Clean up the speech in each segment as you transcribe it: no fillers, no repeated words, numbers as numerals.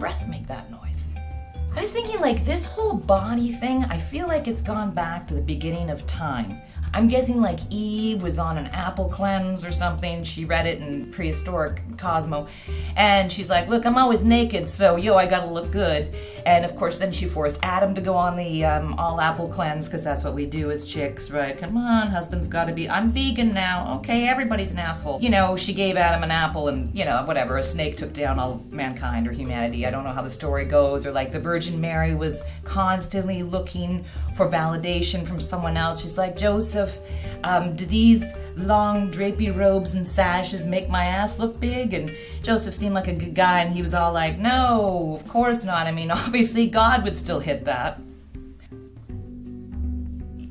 breasts make that noise. I was thinking, like, this whole body thing, I feel like it's gone back to the beginning of time. I'm guessing like Eve was on an apple cleanse or something. She read it in prehistoric Cosmo. And she's like, look, I'm always naked, so I gotta look good. And of course then she forced Adam to go on the all apple cleanse, because that's what we do as chicks, right? Come on, husband's gotta be, I'm vegan now. Okay, everybody's an asshole. She gave Adam an apple and, whatever, a snake took down all of mankind or humanity. I don't know how the story goes. Or like the Virgin Mary was constantly looking for validation from someone else. She's like, Joseph, do these long drapey robes and sashes make my ass look big? And Joseph seemed like a good guy, and he was all like, no, of course not. I mean, obviously God would still hit that.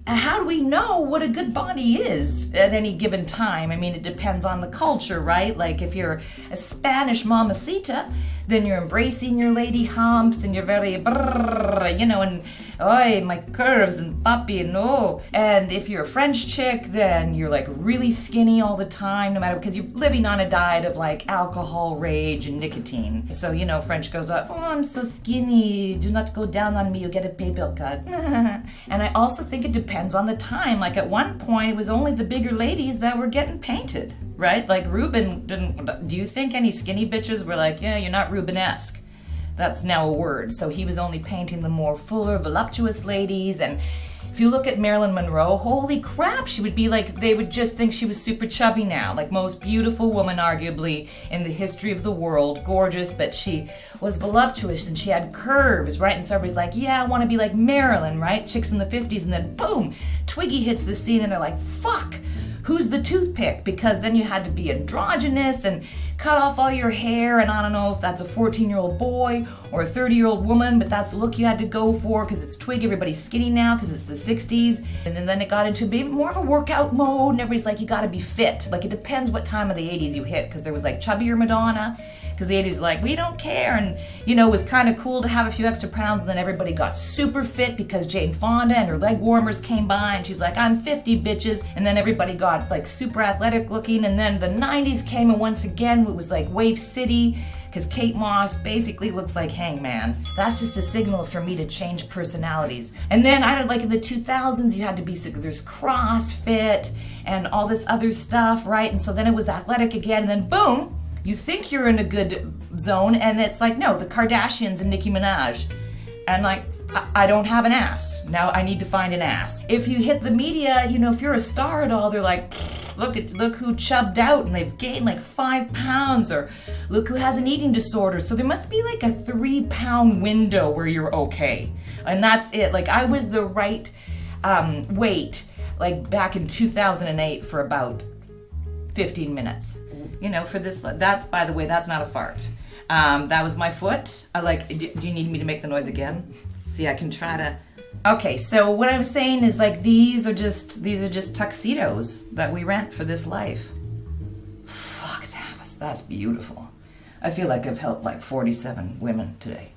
How do we know what a good body is at any given time? I mean, it depends on the culture, right? Like if you're a Spanish mamacita, then you're embracing your lady humps and you're very brrr, and oi, my curves and papi and oh. And if you're a French chick, then you're like really skinny all the time, no matter, because you're living on a diet of like alcohol, rage, and nicotine. So, French goes up, oh, I'm so skinny, do not go down on me, you get a paper cut. And I also think it depends on the time. Like at one point, it was only the bigger ladies that were getting painted, right? Like Ruben didn't, do you think any skinny bitches were like, yeah, you're not Rubenesque? That's now a word. So he was only painting the more fuller, voluptuous ladies. And if you look at Marilyn Monroe, holy crap, she would be like, they would just think she was super chubby now. Like most beautiful woman, arguably, in the history of the world. Gorgeous, but she was voluptuous and she had curves, right? And so everybody's like, yeah, I want to be like Marilyn, right? Chicks in the 50s, and then boom, Twiggy hits the scene and they're like, fuck, who's the toothpick? Because then you had to be androgynous and cut off all your hair, and I don't know if that's a 14-year-old boy or a 30-year-old woman, but that's the look you had to go for because it's Twig. Everybody's skinny now because it's the 60s. And then it got into maybe more of a workout mode, and everybody's like, you gotta be fit. Like it depends what time of the 80s you hit, because there was like chubbier Madonna, because the 80s like, we don't care, and it was kind of cool to have a few extra pounds, and then everybody got super fit because Jane Fonda and her leg warmers came by, and she's like, I'm 50, bitches, and then everybody got like super athletic looking, and then the 90s came, and once again, it was like Wave City, because Kate Moss basically looks like Hangman. That's just a signal for me to change personalities. And then I don't like in the 2000s, you had to be, there's CrossFit and all this other stuff, right? And so then it was athletic again, and then boom, you think you're in a good zone, and it's like, no, the Kardashians and Nicki Minaj. And like, I don't have an ass. Now I need to find an ass. If you hit the media, if you're a star at all, they're like, look who chubbed out and they've gained like 5 pounds, or look who has an eating disorder. So there must be like a 3-pound window where you're okay. And that's it. Like I was the right weight, like back in 2008 for about 15 minutes. For this, that's, by the way, that's not a fart. That was my foot. Do you need me to make the noise again? See, I can try to. Okay, so what I'm saying is like these are just tuxedos that we rent for this life. Fuck, that's beautiful. I feel like I've helped like 47 women today.